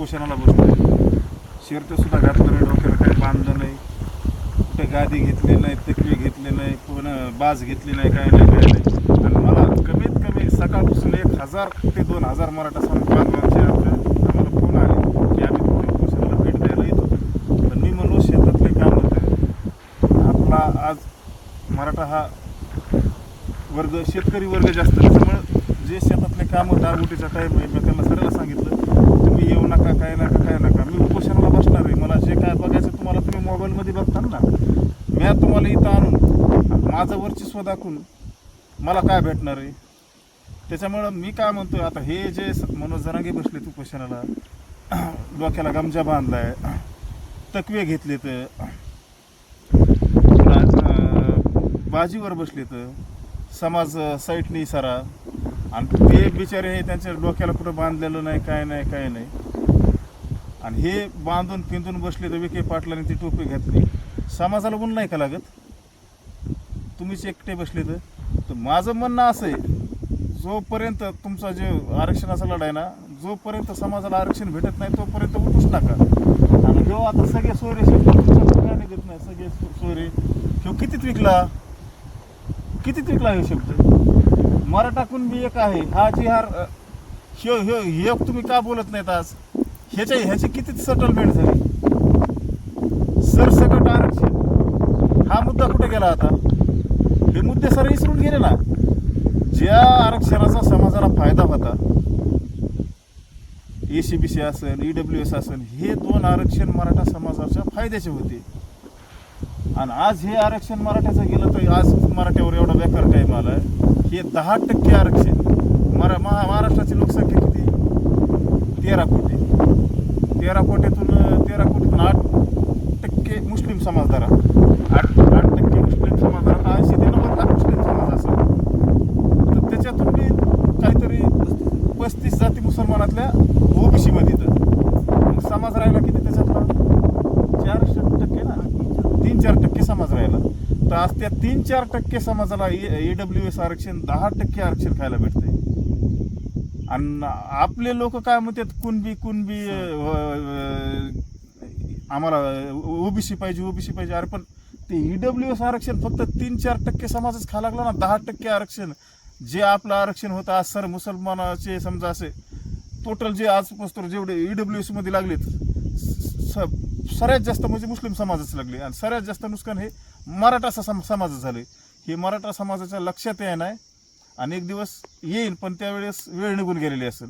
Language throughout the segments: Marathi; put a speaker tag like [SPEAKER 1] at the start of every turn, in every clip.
[SPEAKER 1] उपोषणाला बसलोय. शर्ट सुद्धा घातलं नाही, डोक्याला काही बांधलं नाही, कुठे गादी घेतली नाही, तकवी घेतली नाही, पुन्हा बाज घेतली नाही, काय नाही. आणि मला कमीत कमी सकाळपासून 1000 ते 2000 मराठा समाज बांधवांचे आम्हाला फोन आले की आम्ही तुमच्या उपोषणाला भेट द्यायला येत होतो. पण मी म्हणलो शेतातले काम होतं. आपला आज मराठा हा वर्ग शेतकरी वर्ग जास्त, त्याच्यामुळं जे शेतातले कामं दागुटीचा टाईम आहे, मी त्यांना सरळ सांगितलं तुम्ही येऊ नका, काय नका, मी उपोषणाला बसणार आहे. मला जे काय बघायचं तुम्हाला तुम्ही मोबाईलमध्ये बघता ना, मी तुम्हाला इथं आणून माझं वर्चस्व दाखवून मला काय भेटणार आहे. त्याच्यामुळं मी काय म्हणतोय, आता हे जे मनोज जरांगे बसलेत उपोषणाला, डोक्याला गमजा बांधलाय, तकवे घेतलेत, बाजीवर बसलेत, समाज साईटनी सारा, आणि ते बिचारे हे त्यांच्या डोक्याला कुठं बांधलेलं नाही, काय नाही. आणि हे बांधून पिंधून बसले तर विखे पाटलांनी ती टोपी घातली. समाजाला ऊन नाही का लागत? तुम्हीच एकटे बसले तर माझं म्हणणं असं आहे, जोपर्यंत तुमचा जे आरक्षणाचा लढा आहे ना, जोपर्यंत समाजाला आरक्षण भेटत नाही तोपर्यंत उठूच नका. आणि जो आता सगळे सोयरे शब्द काय निघत नाही, सगळे सोयरे ह्यो कितीत विकला हे शब्द. मराठा कुणबी एक आहे, हा जिहार ह्यो तुम्ही का बोलत नाहीत आज? ह्याची किती सेटलमेंट झाली? सरसकट आरक्षण हा मुद्दा कुठे गेला आता? हे मुद्दे सर विसरून गेले ना. ज्या आरक्षणाचा समाजाला फायदा होता, ACBC असेल, EWS असेल, हे 2 आरक्षण मराठा समाजाच्या फायद्याचे होते. आणि आज हे आरक्षण मराठ्याचं गेलं तर आज मराठ्यावर एवढा बेकार टाईम आला आहे. हे 10% आरक्षण. महाराष्ट्राची लोकसंख्या किती? 13 कोटी. 13 कोटीतून 8% मुस्लिम समाज धरा, 8% मुस्लिम समाज धरा, 80 ते 90 लाख मुस्लिम समाज असेल. तर त्याच्यातून बी काहीतरी 35 जाती मुसलमानातल्या OBC मध्ये तर समाज राहिला किती त्याच्यातला? 4% ना, 3-4% समाज राहिला. तर आज त्या 3-4% समाजाला EWS आरक्षण 10% आरक्षण खायला भेटते. आणि आपले लोक काय म्हणतात, कुणबी आम्हाला OBC पाहिजे. अरे पण ते EWS आरक्षण फक्त 3-4% समाजच खायला लागला ना. 10% आरक्षण जे आपलं आरक्षण होतं आज सर मुसलमानाचे समजा असे टोटल जे आजपासून जेवढे EWS मध्ये लागलेत सगळ्यात जास्त म्हणजे मुस्लिम समाजच लागले. आणि सगळ्यात जास्त नुकसान हे मराठा समाज झाले. हे मराठा समाजाच्या लक्षात येणार नाही. आणि एक दिवस येईल, पण त्यावेळेस वेळ निघून गेलेली असेल.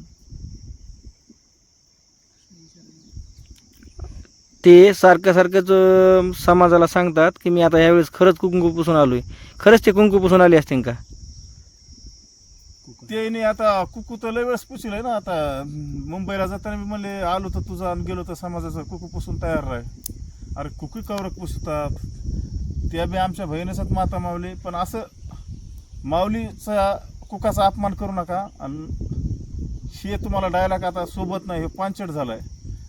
[SPEAKER 2] ते सारखंच समाजाला सांगतात की मी आता यावेळेस खरंच कुंकू पुसून आलोय. खरंच ते कुंकू पुसून आले असतील का?
[SPEAKER 1] ते नाही, आता कुकू तर लय वेळेस पुसलंय ना. आता मुंबईला जाताना मी म्हणले आलो तर तुझा आणि गेलो तर समाजाचा कुकू पुसून तयार राह. अरे कुकू कवरक पुसतात, त्या बी आमच्या बहिणीचाच माता मावली. पण असं माऊलीचा कुकाचा अपमान करू नका. आणि हे तुम्हाला डायलॉग आता सोबत नाही, हे पांचट झालाय.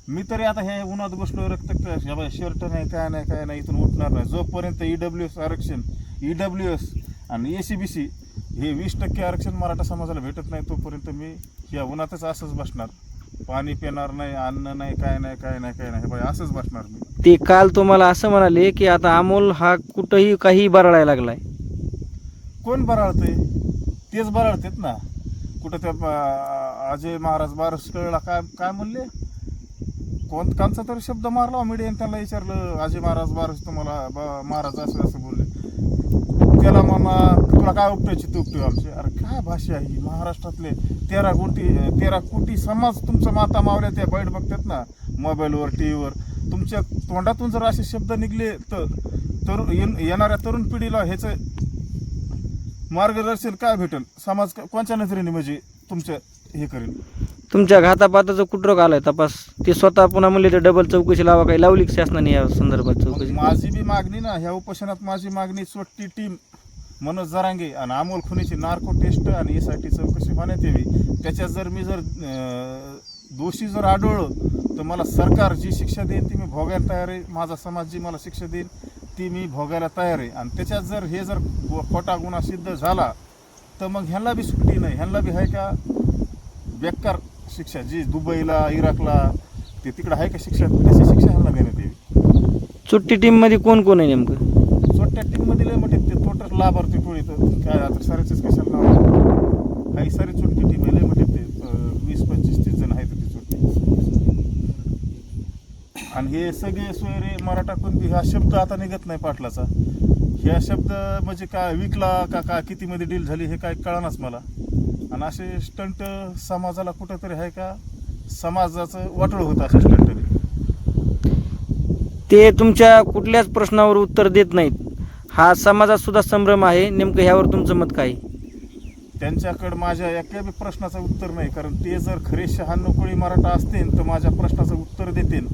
[SPEAKER 1] मी तरी आता हे उन्हात बसलो, रक्त शर्ट नाही, काय नाही, इथून उठणार नाही जोपर्यंत EWS आरक्षण, EWS आणि ACBC हे 20% आरक्षण मराठा समाजाला भेटत नाही तोपर्यंत मी या उन्हातच असंच बसणार. पाणी पिणार नाही, अन्न नाही, काय नाही, बाई असंच बसणार मी.
[SPEAKER 2] ते काल तुम्हाला असं म्हणाले की आता अमोल हा कुठंही काही बरळायला लागलाय.
[SPEAKER 1] कोण बराळतंय? तेच बराळतेत ना. कुठं त्या अजय महाराज बारसकळला काय म्हणले, कोणचा तरी शब्द मारला मीडियाने. त्यांना विचारलं अजय महाराज तुम्हाला महाराज असं बोलले. त्याला मामा तुला काय उपटायची तू उपटू आमची? अरे काय भाषा आहे ही? महाराष्ट्रातले 13 कोटी समाज तुमचं माता मावल्या त्या बैठ बघतात ना मोबाईलवर, TV वर. तुमच्या तोंडातून जर असे शब्द निघले तर येणाऱ्या तरुण पिढीला ह्याचं मार्गदर्शन काय भेटेल? समाज कोणत्या नजरेने म्हणजे तुमचं हे करेल?
[SPEAKER 2] तुमच्या घातापाताचं कुठं आलाय तपास? ते स्वतः पुन्हा म्हणले तर डबल चौकशी लावा. काही लावली शासनाने या संदर्भात चौकशी?
[SPEAKER 1] माझी बी मागणी ना, ह्या उपोषणात माझी मागणी स्वट्टी टीम मनोज जरांगे आणि अमोल खुनीची नार्को टेस्ट आणि SIT चौकशी होण्यात यावी. त्याच्यात जर मी दोषी जर आढळलो तर मला सरकार जी शिक्षा देईल ती मी भोगायला तयार आहे. माझा समाज जी मला शिक्षा देईल ती मी भोगायला तयार आहे. आणि त्याच्यात जर खोटा गुन्हा सिद्ध झाला तर मग ह्यांना बी सुट्टी नाही. ह्यांना बी आहे का बेकार शिक्षा, जी दुबईला, इराकला ते तिकडं आहे का शिक्षा तशी शिक्षा ह्यांना देण्यात यावी.
[SPEAKER 2] सुट्टी टीममध्ये कोण कोण आहे नेमकं?
[SPEAKER 1] छोट्या टीममध्ये लय मोठे ते टोटल लाभार्थी टोळी तर काय आता सारेच कशाला नाव काही सारी छोटी टीम आहे लय मोठे ते 20-25-30 जण आहेत ती छोटी. आणि हे सगळे सोयरे मराठा कुणबी हा शब्द आता निघत नाही पाटलाचा. ह्या शब्द म्हणजे काय विकला का कितीमध्ये डील झाली हे काय कळनाच मला. आणि असे स्टंट समाजाला कुठंतरी आहे का समाजाचं वाटोळ होतं असे स्टंटने.
[SPEAKER 2] ते तुमच्या कुठल्याच प्रश्नावर उत्तर देत नाहीत, हा समाजात सुद्धा संभ्रम आहे. नेमकं ह्यावर तुमचं मत काय?
[SPEAKER 1] त्यांच्याकडं माझ्या एका बी प्रश्नाचं उत्तर नाही. कारण ते जर खरे 96 कोळी मराठा असतील तर माझ्या प्रश्नाचं उत्तर देतील.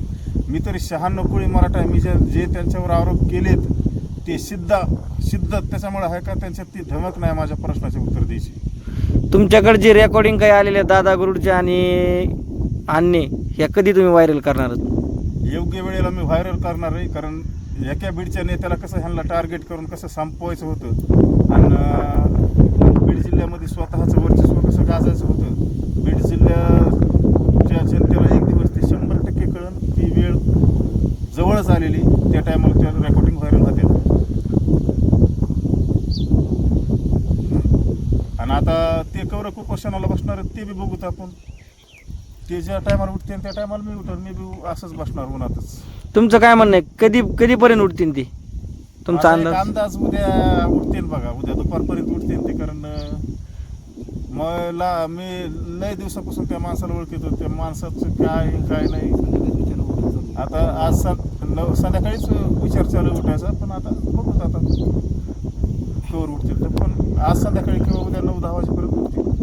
[SPEAKER 1] मी तरी 96 कोळी मराठा आहे. मी जे त्यांच्यावर आरोप केलेत ते सिद्ध त्याच्यामुळे आहे का त्यांच्यात ती धमक नाही माझ्या प्रश्नाचे उत्तर द्यायची.
[SPEAKER 2] तुमच्याकडे जे रेकॉर्डिंग काही आलेले दादा गुरुडच्या आणि अन्य ह्या कधी तुम्ही व्हायरल करणार आहात?
[SPEAKER 1] योग्य वेळेला मी व्हायरल करणार आहे. कारण एका बीडच्या नेत्याला कसं ह्यांना टार्गेट करून कसं संपवायचं होतं आणि बीड जिल्ह्यामध्ये स्वतःचं वर्चस्व कसं गाजायचं होतं. बीड जिल्ह्याच्या जनतेला एक दिवस ते 100% कळून ती वेळ जवळच आलेली. त्या टायमाला त्या रेकॉर्डिंग व्हायरल होते. आणि आता ते कवर कुपोषणाला बसणार ते बी बघूत आपण. ते ज्या टायमाला उठते त्या टायमाला मी उठणार. मी बी असंच बसणार उन्हातच.
[SPEAKER 2] तुमचं काय म्हणणं आहे? कधीपर्यंत उठतील ते? तुमचा
[SPEAKER 1] माझा एक
[SPEAKER 2] अंदाज?
[SPEAKER 1] अंदाज उद्या उठतील बघा. उद्या दुपारपर्यंत उठतील ते. कारण मी लय दिवसापासून त्या माणसाला ओळखतो. त्या माणसाचं काय नाही. आता आज संध्याकाळीच विचार चालू उठायचा. पण आता बघूत आता कवर उठतील तर. पण आज संध्याकाळी किंवा उद्या 9-10 वाजेपर्यंत उठतील.